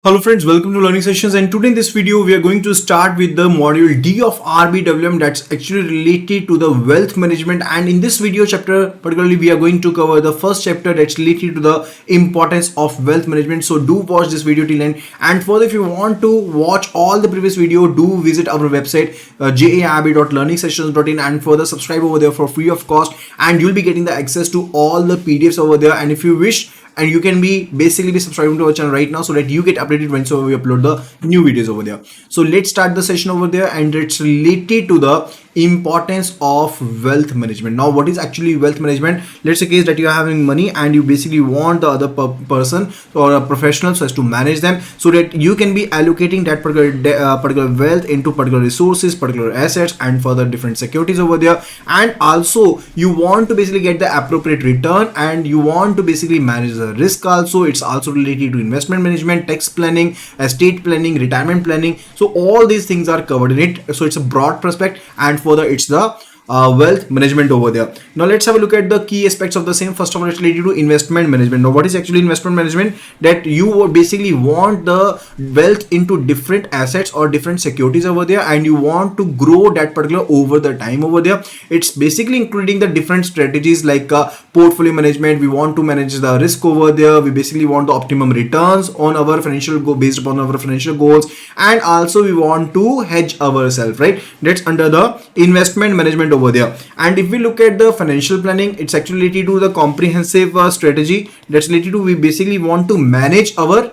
Hello friends, welcome to Learning Sessions, and today in this video we are going to start with the module D of RBWM that's actually related to the wealth management. And in this video chapter particularly we are going to cover the first chapter that's related to the importance of wealth management. So do watch this video till end, and further if you want to watch all the previous video, do visit our website jaib.learningsessions.in and further subscribe over there for free of cost, and you'll be getting the access to all the PDFs over there. And if you wish, and you can be basically subscribing to our channel right now so that you get updated whenever we upload the new videos over there. So let's start the session over there, and it's related to the importance of wealth management. Now what is actually wealth management? Let's say case that you are having money and you basically want the other person or a professional so as to manage them, so that you can be allocating that particular wealth into particular resources, particular assets, and further different securities over there. And also you want to basically get the appropriate return, and you want to basically manage the risk also. It's also related to investment management, tax planning, estate planning, retirement planning. So all these things are covered in it. So it's a broad prospect, and further it's the wealth management over there. Now let's have a look at the key aspects of the same. First of all, it's related to investment management. Now what is actually investment management? That you basically want the wealth into different assets or different securities over there, and you want to grow that particular over the time over there. It's basically including the different strategies like portfolio management. We want to manage the risk over there. We basically want the optimum returns on our financial goal based upon our financial goals, and also we want to hedge ourselves, right? That's under the investment management over there. And if we look at the financial planning, it's actually related to the comprehensive strategy that's related to we basically want to manage our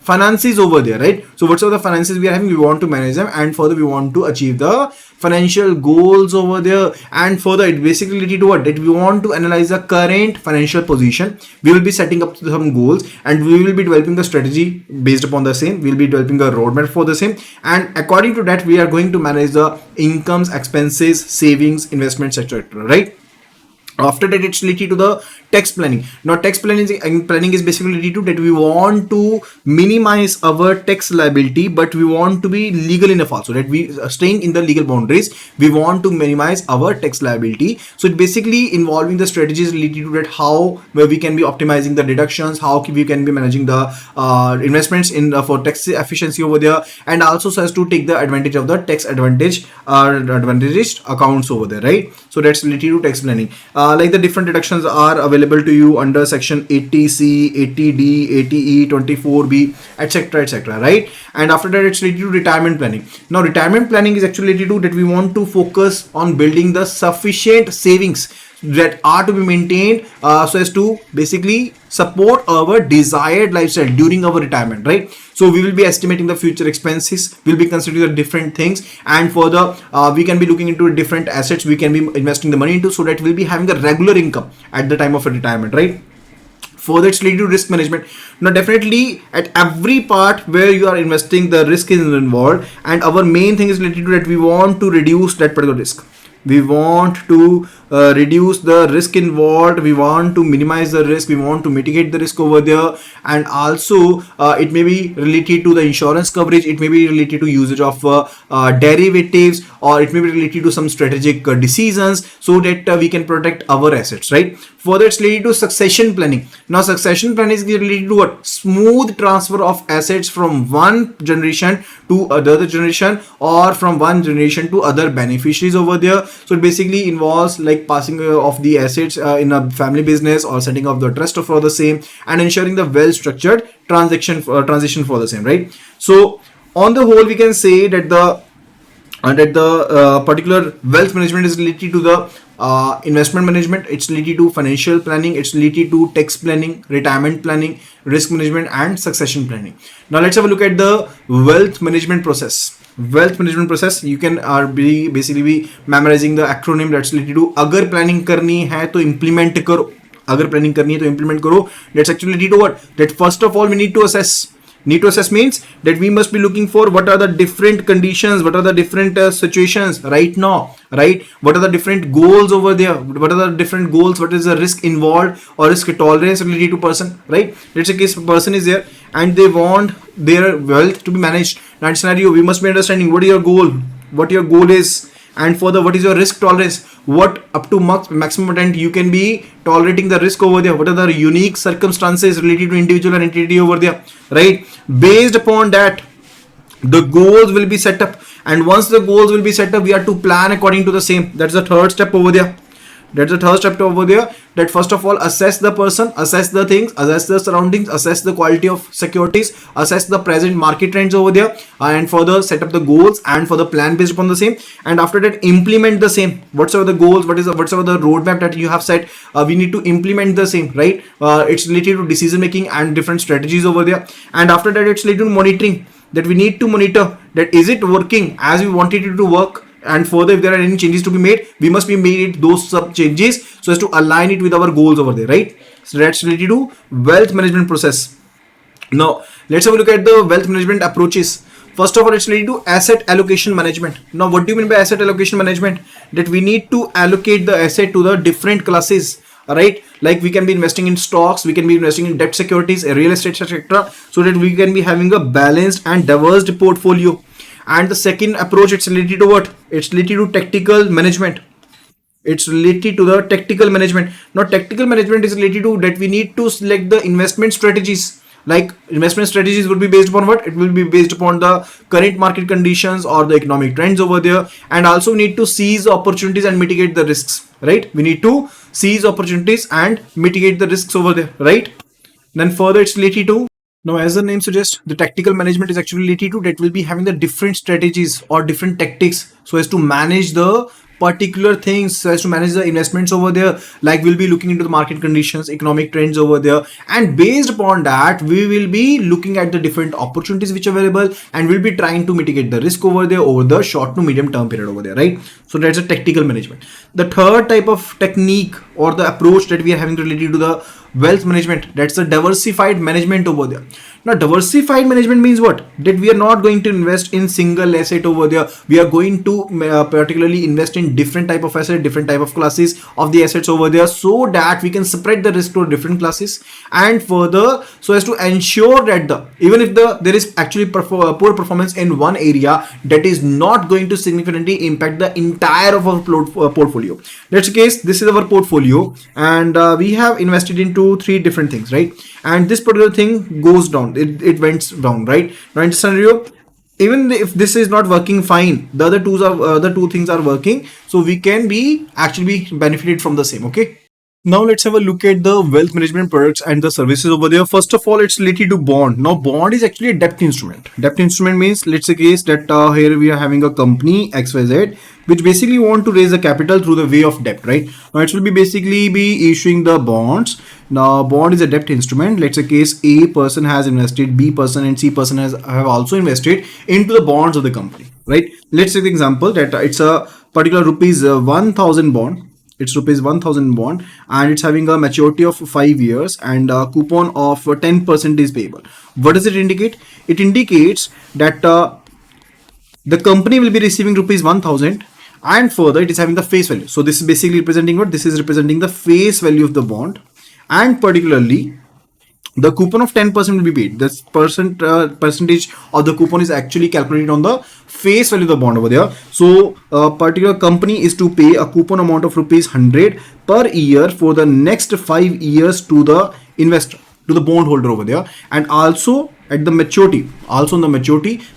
finances over there, right? So whatsoever the finances we are having, we want to manage them, and further we want to achieve the financial goals over there. And further it basically related to what? That we want to analyze the current financial position. We will be setting up some goals, and we will be developing the strategy based upon the same. We'll be developing a roadmap for the same, and according to that we are going to manage the incomes, expenses, savings, investments, etc., right? After that, it's related to the tax planning. Now tax planning is basically related to that we want to minimize our tax liability, but we want to be legal enough also, that we are staying in the legal boundaries. We want to minimize our tax liability. So it basically involving the strategies related to that, how where we can be optimizing the deductions, how we can be managing the investments in for tax efficiency over there, and also so as to take the advantage of the tax advantage or advantaged accounts over there, right? So that's related to tax planning. Like the different deductions are available to you under section 80C, 80D, 80E, 24B, etc., right? And after that, it's related to retirement planning. Now retirement planning is actually related to that we want to focus on building the sufficient savings that are to be maintained so as to basically support our desired lifestyle during our retirement, right? So we will be estimating the future expenses, we'll be considering the different things, and further we can be looking into different assets we can be investing the money into, so that we'll be having a regular income at the time of a retirement, right? Further, it's related to risk management. Now definitely at every part where you are investing, the risk is involved, and our main thing is related to that we want to reduce that particular risk. We want to reduce the risk involved. We want to minimize the risk. We want to mitigate the risk over there. And also it may be related to the insurance coverage. It may be related to usage of derivatives, or it may be related to some strategic decisions, so that we can protect our assets, right? Further, it's related to succession planning. Now succession planning is related to what? Smooth transfer of assets from one generation to another generation, or from one generation to other beneficiaries over there. So it basically involves like passing of the assets in a family business, or setting up the trust for the same, and ensuring the well structured transition for the same, right? So on the whole, we can say that the particular wealth management is related to the investment management, it's related to financial planning, it's related to tax planning, retirement planning, risk management, and succession planning. Now let's have a look at the wealth management process. You can basically be memorizing the acronym that's related to अगर planning करनी है तो implement करो, अगर planning करनी है तो implement करो. That's actually related to what? That first of all we need to assess. Need to assess means that we must be looking for what are the different conditions, what are the different situations right now, right? What are the different goals over there? What are the different goals? What is the risk involved or risk tolerance related to person, right? Let's say case a person is there and they want their wealth to be managed. In that scenario, we must be understanding what is your goal, what your goal is, And further, what is your risk tolerance? What up to maximum extent you can be tolerating the risk over there? What are the unique circumstances related to individual and entity over there, right? Based upon that, the goals will be set up, and once the goals will be set up, we are to plan according to the same. That's the third step over there. That first of all, assess the person, assess the things, assess the surroundings, assess the quality of securities, assess the present market trends over there, and further set up the goals and for the plan based upon the same. And after that, implement the same. Whatsoever the goals, whatsoever the roadmap that you have set, we need to implement the same, right? It's related to decision making and different strategies over there. And after that, it's related to monitoring, that we need to monitor that is it working as we wanted it to work. And further, if there are any changes to be made, we must be made those sub changes so as to align it with our goals over there, right? So that's related to wealth management process. Now let's have a look at the wealth management approaches. First of all, it's related to asset allocation management. Now what do you mean by asset allocation management? That we need to allocate the asset to the different classes, right? Like we can be investing in stocks, we can be investing in debt securities, real estate, etc., so that we can be having a balanced and diverse portfolio. And the second approach, it's related to what? It's related to tactical management. It's related to the tactical management. Now tactical management is related to that we need to select the investment strategies. Like investment strategies would be based upon what? It will be based upon the current market conditions or the economic trends over there. And also we need to seize opportunities and mitigate the risks, right? We need to seize opportunities and mitigate the risks over there, right? Then further, it's related to, now as the name suggests, the tactical management is actually related to that will be having the different strategies or different tactics so as to manage the particular things, so as to manage the investments over there. Like we'll be looking into the market conditions, economic trends over there, and based upon that we will be looking at the different opportunities which are available, and we'll be trying to mitigate the risk over there over the short to medium term period over there, right? So that's a tactical management. The third type of technique or the approach that we are having related to the wealth management, that's the diversified management over there. Now diversified management means what? That we are not going to invest in single asset over there. We are going to particularly invest in different type of asset, different type of classes of the assets over there, so that we can spread the risk to different classes. And further, so as to ensure that even if there is actually poor performance in one area, that is not going to significantly impact the entire of our portfolio. That's the case. This is our portfolio, and we have invested into three different things, right? And this particular thing goes down, it went down, right? Now in this scenario, even if this is not working fine, the other two things are working, so we can be actually benefited from the same. Okay, now let's have a look at the wealth management products and the services over there. First of all, it's related to bond. Now bond is actually a debt instrument. Debt instrument means, let's say case that here we are having a company XYZ which basically want to raise the capital through the way of debt, right? Now it will be basically be issuing the bonds. Now bond is a debt instrument. Let's say case A person has invested, B person and C person have also invested into the bonds of the company, right? Let's take the example that it's a particular rupees 1000 bond. It's rupees 1000 bond, and it's having a maturity of 5 years and a coupon of 10% is payable. What does it indicate? It indicates that the company will be receiving rupees 1000, and further it is having the face value. So this is basically representing what? This is representing the face value of the bond, and particularly the coupon of 10% will be paid. This percentage of the coupon is actually calculated on the face value of the bond over there. So a particular company is to pay a coupon amount of rupees 100 per year for the next 5 years to the investor, to the bondholder over there. And also at the maturity,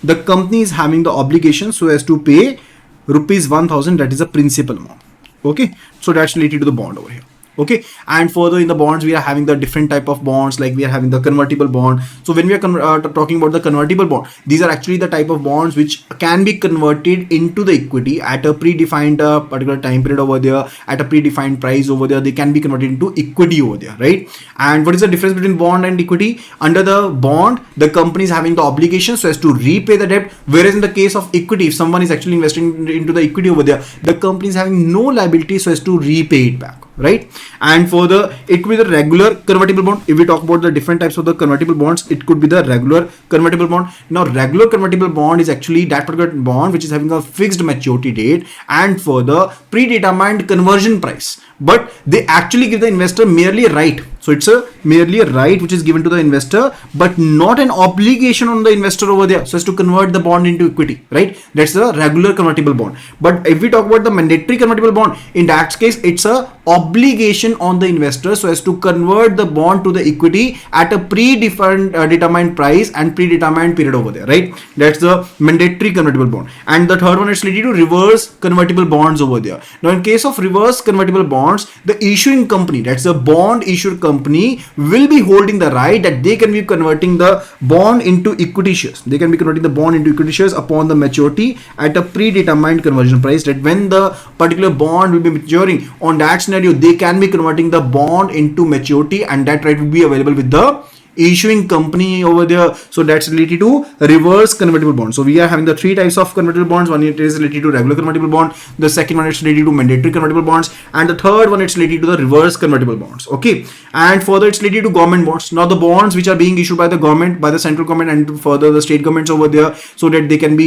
the company is having the obligation so as to pay rupees 1000, that is a principal amount. Okay, so that's related to the bond over here. Okay, and further in the bonds we are having the different type of bonds, like we are having the convertible bond. So when we are talking about the convertible bond, these are actually the type of bonds which can be converted into the equity at a predefined particular time period over there, at a predefined price over there. They can be converted into equity over there, right? And what is the difference between bond and equity? Under the bond, the company is having the obligation so as to repay the debt, whereas in the case of equity, if someone is actually investing into the equity over there, the company is having no liability so as to repay it back, right? And further, it could be the regular convertible bond. If we talk about the different types of the convertible bonds, it could be the regular convertible bond. Now regular convertible bond is actually that particular bond which is having a fixed maturity date and further predetermined conversion price, but they actually give the investor merely a right So it's a merely a right which is given to the investor, but not an obligation on the investor over there so as to convert the bond into equity, right? That's the regular convertible bond. But if we talk about the mandatory convertible bond, in that case it's a obligation on the investor so as to convert the bond to the equity at a predefined determined price and predetermined period over there, right? That's the mandatory convertible bond. And the third one is related to reverse convertible bonds over there. Now in case of reverse convertible bonds, the issuing company, that's the bond issued company, will be holding the right that they can be converting the bond into equity shares. They can be converting the bond into equity shares upon the maturity at a predetermined conversion price, that when the particular bond will be maturing, on that scenario they can be converting the bond into maturity, and that right will be available with the issuing company over there. So that's related to reverse convertible bond. So we are having the three types of convertible bonds. One it is related to regular convertible bond, the second one is related to mandatory convertible bonds, and the third one it's related to the reverse convertible bonds. Okay, and further it's related to government bonds. Now the bonds which are being issued by the government, by the central government, and further the state governments over there, so that they can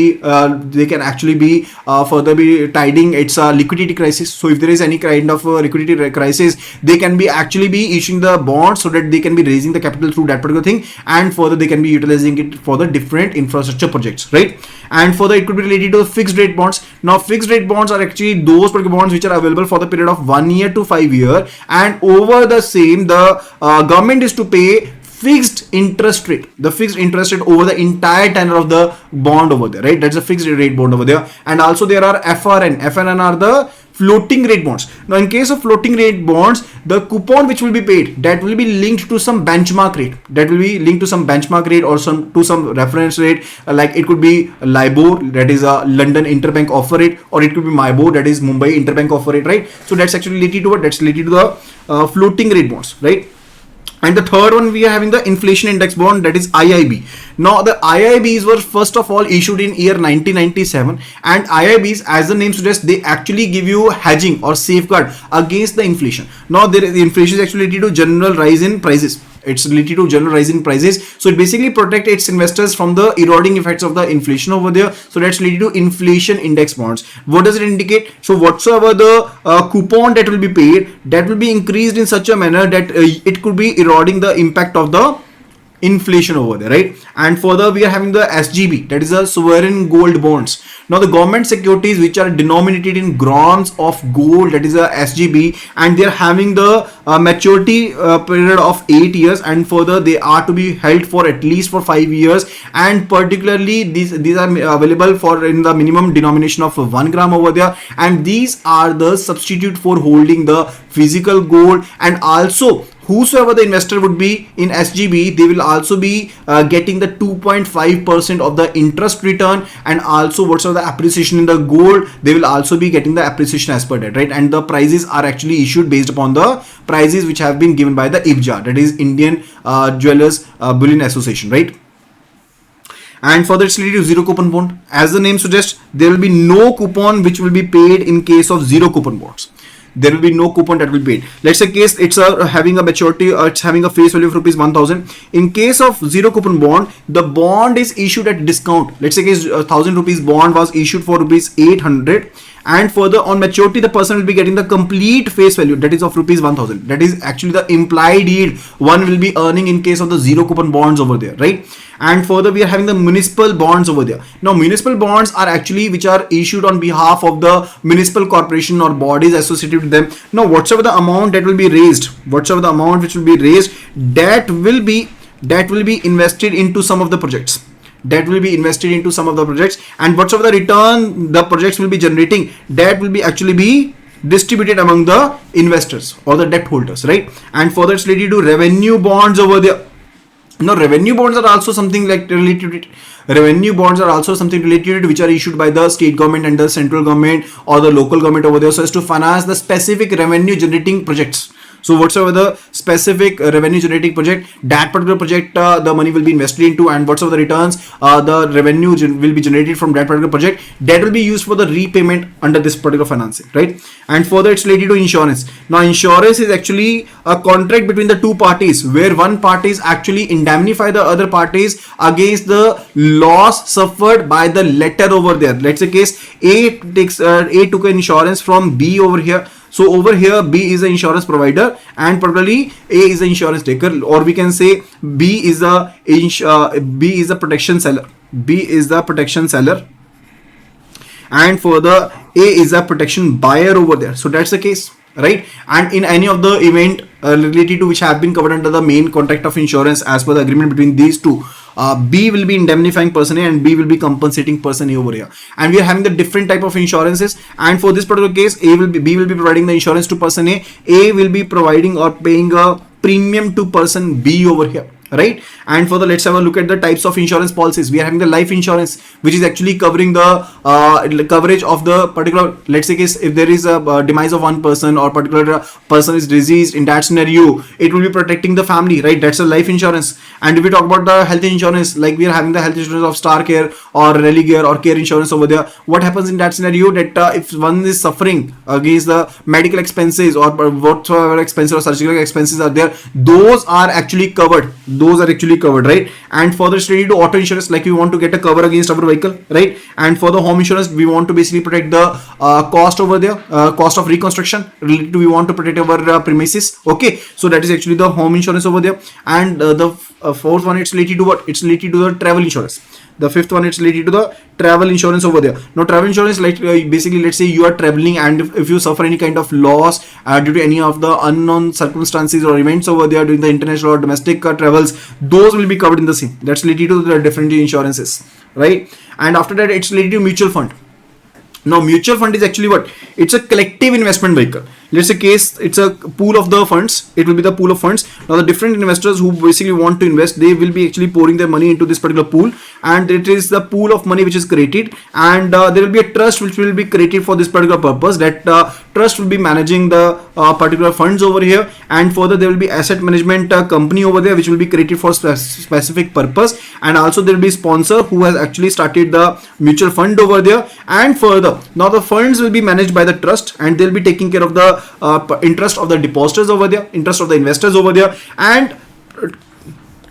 actually be further be tiding its liquidity crisis. So if there is any kind of liquidity crisis, they can be actually be issuing the bonds so that they can be raising the capital through that particular thing, and further they can be utilizing it for the different infrastructure projects, right? And further it could be related to fixed rate bonds. Now fixed rate bonds are actually those particular bonds which are available for the period of 1 year to 5 years, and over the same the government is to pay fixed interest rate, the fixed interest rate over the entire tenure of the bond over there, right? That's a fixed rate bond over there. And also there are FRN are the floating rate bonds. Now in case of floating rate bonds, the coupon which will be paid, that will be linked to some benchmark rate, or some reference rate, like it could be LIBOR, that is a London interbank offer rate, or it could be MIBOR, that is Mumbai interbank offer rate, right? So that's actually related to what? That's related to the floating rate bonds, right? And the third one, we are having the inflation index bond, that is IIB. Now the IIBs were first of all issued in year 1997, and IIBs, as the name suggests, they actually give you hedging or safeguard against the inflation. Now the inflation is actually related to general rise in prices. It's related to general rise in prices. So it basically protects its investors from the eroding effects of the inflation over there. So that's related to inflation index bonds. What does it indicate? So whatsoever the coupon that will be paid, that will be increased in such a manner that it could be eroding the impact of the inflation over there, right? And further we are having the SGB, that is a sovereign gold bonds. Now the government securities which are denominated in grams of gold, that is a SGB, and they are having the maturity period of 8 years, and further they are to be held for at least for 5 years, and particularly these are available for in the minimum denomination of 1 gram over there, and these are the substitute for holding the physical gold. And also whosoever the investor would be in SGB, they will also be getting the 2.5% of the interest return, and also whatsoever the appreciation in the gold, they will also be getting the appreciation as per that, right? And the prices are actually issued based upon the prices which have been given by the IBJA, that is Indian Jewelers Bullion Association, right? And further it's related to zero coupon bond. As the name suggests, there will be no coupon which will be paid in case of zero coupon bonds. There will be no coupon that will be paid. Let's say case it's having a maturity, it's having a face value of rupees 1000. In case of zero coupon bond, the bond is issued at discount. Let's say case 1000 rupees bond was issued for rupees 800, and further on maturity the person will be getting the complete face value, that is of rupees 1000. That is actually the implied yield one will be earning in case of the zero coupon bonds over there, right? And further we are having the municipal bonds over there. Now municipal bonds are actually which are issued on behalf of the municipal corporation or bodies associated with them. Now whatsoever the amount that will be raised, that will be invested into some of the projects. And whatsoever the return the projects will be generating, that will be actually be distributed among the investors or the debt holders, right? And further it's related to revenue bonds over there. Now revenue bonds are also something like related which are issued by the state government and the central government or the local government over there, so as to finance the specific revenue generating projects. So whatsoever the specific revenue generating project, that particular project the money will be invested into, and whatsoever the returns the revenue will be generated from that particular project, that will be used for the repayment under this particular financing, right? And further it's related to insurance. Now insurance is actually a contract between the two parties, where one party is actually indemnify the other parties against the loss suffered by the letter over there. Let's say case A took an insurance from B over here. So over here B is the insurance provider and particularly A is the insurance taker, or we can say B is the protection seller. B is the protection seller and further A is a protection buyer over there. So that's the case, right? And in any of the event related to which have been covered under the main contract of insurance as per the agreement between these two, B will be indemnifying person A and B will be compensating person A over here. And we are having the different type of insurances, and for this particular case B will be providing the insurance to person A will be providing or paying a premium to person B over here, right? And further, let's have a look at the types of insurance policies. We are having the life insurance, which is actually covering the coverage of the particular, let's say case, if there is a demise of one person or particular person is diseased, in that scenario it will be protecting the family, right? That's a life insurance. And if we talk about the health insurance, like we are having the health insurance of Star Care or Religare or Care Insurance over there, what happens in that scenario, that if one is suffering against the medical expenses or whatsoever expenses or surgical expenses are there, those are actually covered, right? And for the related to auto insurance, like we want to get a cover against our vehicle, right? And for the home insurance, we want to basically protect the cost over there, cost of reconstruction related to, we want to protect our premises, okay? So that is actually the home insurance over there. And the fourth one, it's related to what? It's related to the travel insurance. The fifth one, it's related to the travel insurance over there. Now travel insurance, like basically, let's say you are traveling and if you suffer any kind of loss due to any of the unknown circumstances or events over there during the international or domestic travels, those will be covered in the same. That's related to the different insurances, right? And after that, it's related to mutual fund. Now mutual fund is actually what? It's a collective investment vehicle. Let's say case, it's a pool of the funds. It will be the pool of funds. Now the different investors who basically want to invest, they will be actually pouring their money into this particular pool, and it is the pool of money which is created, and there will be a trust which will be created for this particular purpose. That trust will be managing the particular funds over here, and further there will be asset management company over there which will be created for specific purpose, and also there will be sponsor who has actually started the mutual fund over there. And further, now the funds will be managed by the trust, and they'll be taking care of the interest of the depositors over there, interest of the investors over there, and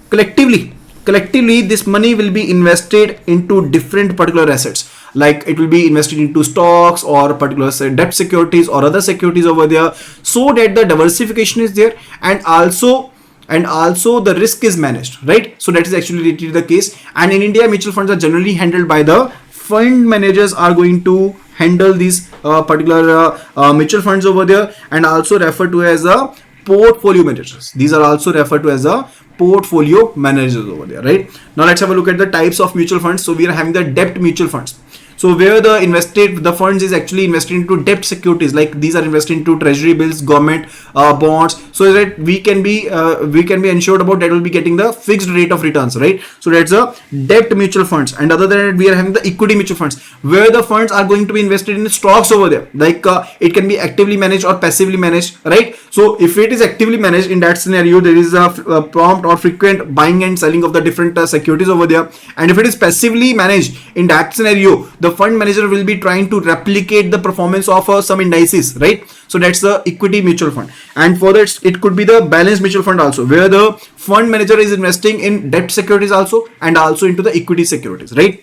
collectively this money will be invested into different particular assets. Like it will be invested into stocks or particular debt securities or other securities over there, so that the diversification is there, and also the risk is managed, right? So that is actually the case. And in India, mutual funds are generally handled by the fund managers are going to handle these particular mutual funds over there, and also referred to as a portfolio managers. These are also referred to as a portfolio managers over there, right? Now let's have a look at the types of mutual funds. So we are having the debt mutual funds. So where the funds is actually invested into debt securities, like these are invested into treasury bills, government bonds, so that we can be ensured about that will be getting the fixed rate of returns, right? So that's a debt mutual funds. And other than that, we are having the equity mutual funds, where the funds are going to be invested in stocks over there. Like it can be actively managed or passively managed, right? So if it is actively managed, in that scenario there is a prompt or frequent buying and selling of the different securities over there. And if it is passively managed, in that scenario the fund manager will be trying to replicate the performance of some indices, right? So that's the equity mutual fund. And for that, it could be the balanced mutual fund also, where the fund manager is investing in debt securities also and also into the equity securities, right?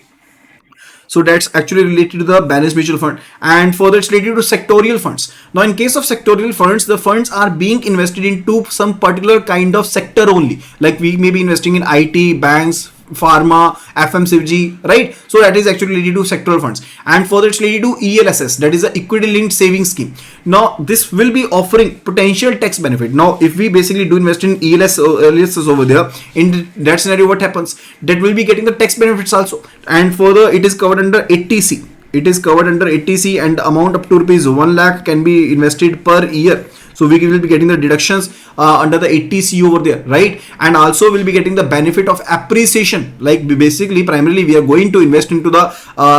So that's actually related to the balanced mutual fund. And further, it's related to sectorial funds. Now in case of sectorial funds, the funds are being invested into some particular kind of sector only. Like we may be investing in IT, banks, pharma, FMCG, right? So that is actually related to sectoral funds. And further, it's related to ELSS, that is the equity linked savings scheme. Now this will be offering potential tax benefit. Now if we basically do invest in ELSS over there, in that scenario what happens, that will be getting the tax benefits also. And further, it is covered under 80C. It is covered under 80C, and the amount up to rupees 1 lakh can be invested per year. So we will be getting the deductions under the 80C over there, right? And also we'll be getting the benefit of appreciation. Like basically, primarily we are going to invest into the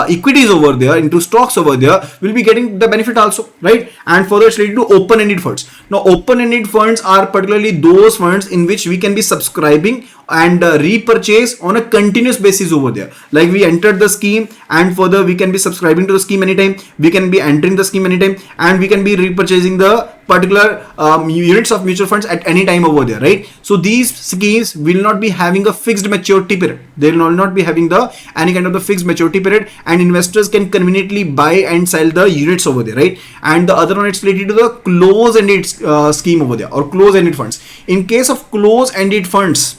equities over there, into stocks over there. We'll be getting the benefit also, right? And further, it's related to open-ended funds. Now open-ended funds are particularly those funds in which we can be subscribing and repurchase on a continuous basis over there. Like we entered the scheme, and further we can be subscribing to the scheme anytime, we can be entering the scheme anytime, and we can be repurchasing the particular particular units of mutual funds at any time over there, right? So these schemes will not be having a fixed maturity period. They will not be having any kind of the fixed maturity period, and investors can conveniently buy and sell the units over there, right? And the other one, it's related to the close-ended scheme over there, or close-ended funds. In case of close-ended funds,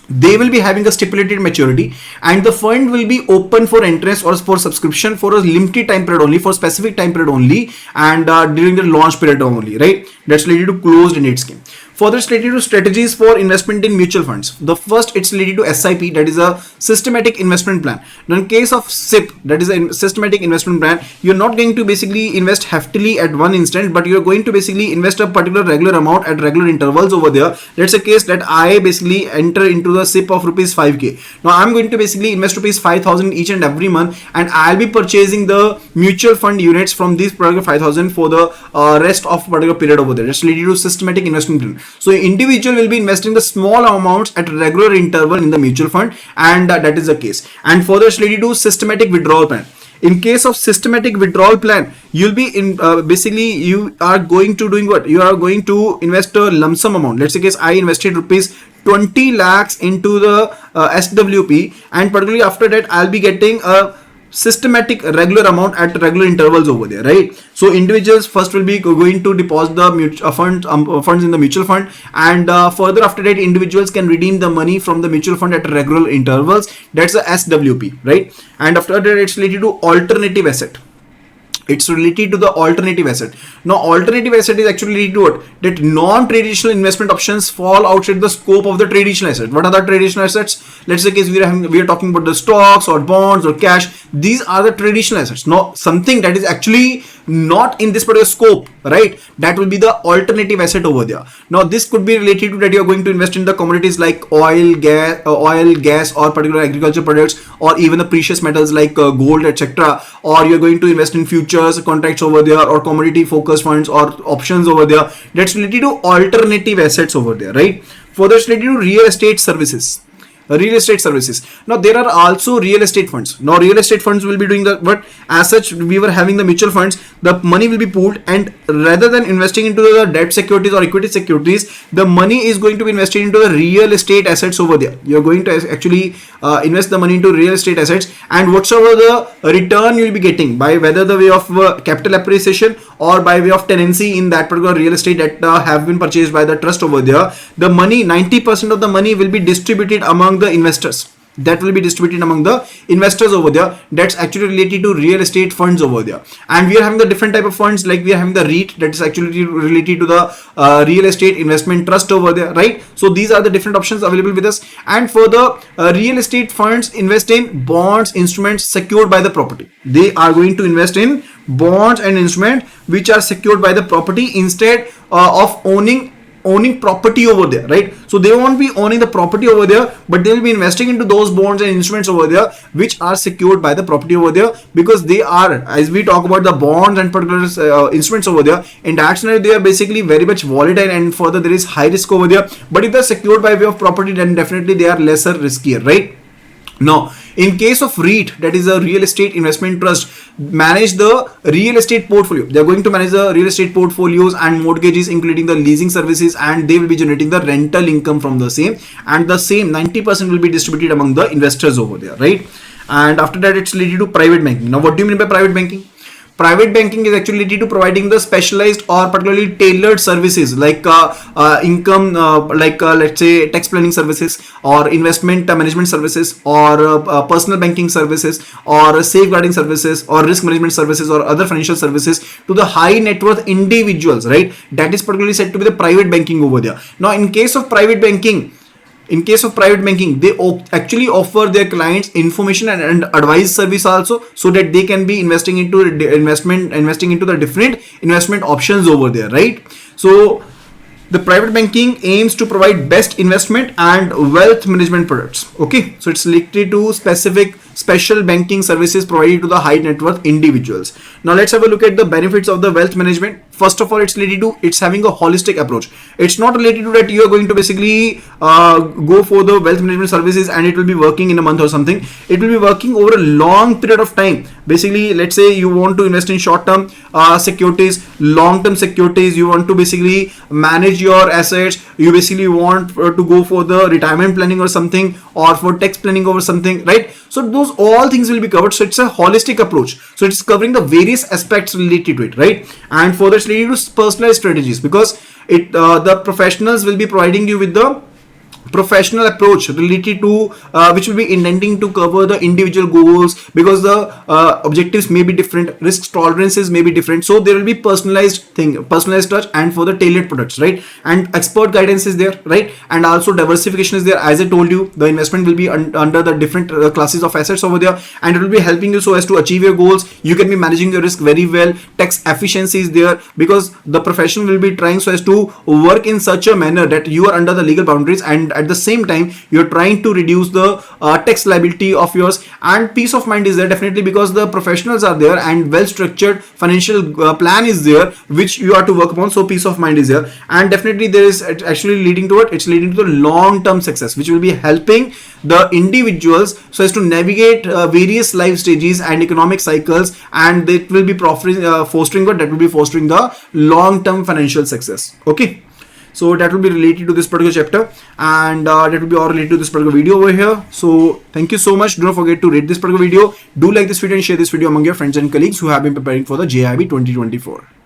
they will be having a stipulated maturity, and the fund will be open for interest or for subscription for a limited time period only, for specific time period only, and during the launch period only, right? That's related to closed-ended scheme. Further, it's related to strategies for investment in mutual funds. The first, it's related to SIP, that is a systematic investment plan. Now, in case of SIP, that is a systematic investment plan, you're not going to basically invest heftily at one instant, but you're going to basically invest a particular regular amount at regular intervals over there. That's a case that I basically enter into the SIP of rupees 5k. Now, I'm going to basically invest rupees 5,000 each and every month, and I'll be purchasing the mutual fund units from these particular 5,000 for the rest of particular period over there. That's related to systematic investment plan. So individual will be investing the small amounts at regular interval in the mutual fund, and that is the case. And further, it's related to systematic withdrawal plan. In case of systematic withdrawal plan, you'll be in basically you are going to doing what? You are going to invest a lump sum amount. Let's say case I invested rupees 20 lakhs into the SWP, and particularly after that I'll be getting a systematic regular amount at regular intervals over there, right? So individuals first will be going to deposit the funds in the mutual fund, and further after that individuals can redeem the money from the mutual fund at regular intervals. That's the SWP, right? And after that, it's related to alternative asset. It's related to the alternative asset. Now, alternative asset is actually related to what? That non-traditional investment options fall outside the scope of the traditional asset. What are the traditional assets? Let's say case we are talking about the stocks or bonds or cash. These are the traditional assets. Now, something that is actually not in this particular scope, right? That will be the alternative asset over there. Now, this could be related to that you are going to invest in the commodities like oil, gas, or particular agriculture products, or even the precious metals like gold, etc. Or you're going to invest in futures contracts over there, or commodity focused funds or options over there. That's related to alternative assets over there, right? Further, it's related to real estate services. Now there are also real estate funds. Now real estate funds will be doing the, but as such we were having the mutual funds, the money will be pooled, and rather than investing into the debt securities or equity securities, the money is going to be invested into the real estate assets over there. You're going to actually invest the money into real estate assets, and whatsoever the return you'll be getting, by whether the way of capital appreciation or by way of tenancy in that particular real estate that have been purchased by the trust over there, the money, 90% of the money will be distributed among the investors. That will be distributed among the investors over there. That's actually related to real estate funds over there. And we are having the different type of funds, like we are having the REIT, that is actually related to the real estate investment trust over there, right? So these are the different options available with us. And for the real estate funds, invest in bonds, instruments secured by the property. They are going to invest in bonds and instruments which are secured by the property instead of owning property over there, right? So they won't be owning the property over there, but they will be investing into those bonds and instruments over there which are secured by the property over there, because they are, as we talk about the bonds and particular instruments over there, in that scenario they are basically very much volatile, and further there is high risk over there. But if they're secured by way of property, then definitely they are lesser riskier, right? Now, in case of REIT, that is a real estate investment trust, manage the real estate portfolio. They are going to manage the real estate portfolios and mortgages, including the leasing services, and they will be generating the rental income from the same, and the same 90% will be distributed among the investors over there, right? And after that, it's related to private banking. Now, what do you mean by private banking? Private banking is actually related to providing the specialized or particularly tailored services like income, let's say tax planning services, or investment management services, or personal banking services, or safeguarding services, or risk management services, or other financial services to the high net worth individuals, right? That is particularly said to be the private banking over there. Now, in case of private banking, they actually offer their clients information and advice service also, so that they can be investing into the different investment options over there, right? So the private banking aims to provide best investment and wealth management products. Okay, so it's related to specific special banking services provided to the high net worth individuals. Now let's have a look at the benefits of the wealth management. First of all, it's having a holistic approach. It's not related to that you are going to basically go for the wealth management services and it will be working in a month or something. It will be working over a long period of time. Basically, let's say you want to invest in short-term securities, long-term securities, you want to basically manage your assets, you basically want to go for the retirement planning or something, or for tax planning or something, right? So those all things will be covered. So it's a holistic approach. So it's covering the various aspects related to it, right? And further it's related to personalized strategies, because the professionals will be providing you with the professional approach related to which will be intending to cover the individual goals, because the objectives may be different, risk tolerances may be different, so there will be personalized touch and for the tailored products, right? And expert guidance is there, right? And also diversification is there. As I told you, the investment will be under the different classes of assets over there, and it will be helping you so as to achieve your goals. You can be managing your risk very well. Tax efficiency is there, because the profession will be trying so as to work in such a manner that you are under the legal boundaries, and at the same time you're trying to reduce the tax liability of yours. And peace of mind is there definitely, because the professionals are there and well structured financial plan is there which you are to work upon. So peace of mind is there, and definitely there is actually leading to it. It's leading to the long term success, which will be helping the individuals so as to navigate various life stages and economic cycles, and it will be fostering the long term financial success. Okay, so that will be related to this particular chapter, and that will be all related to this particular video over here. So thank you so much. Do not forget to rate this particular video. Do like this video and share this video among your friends and colleagues who have been preparing for the JIB 2024.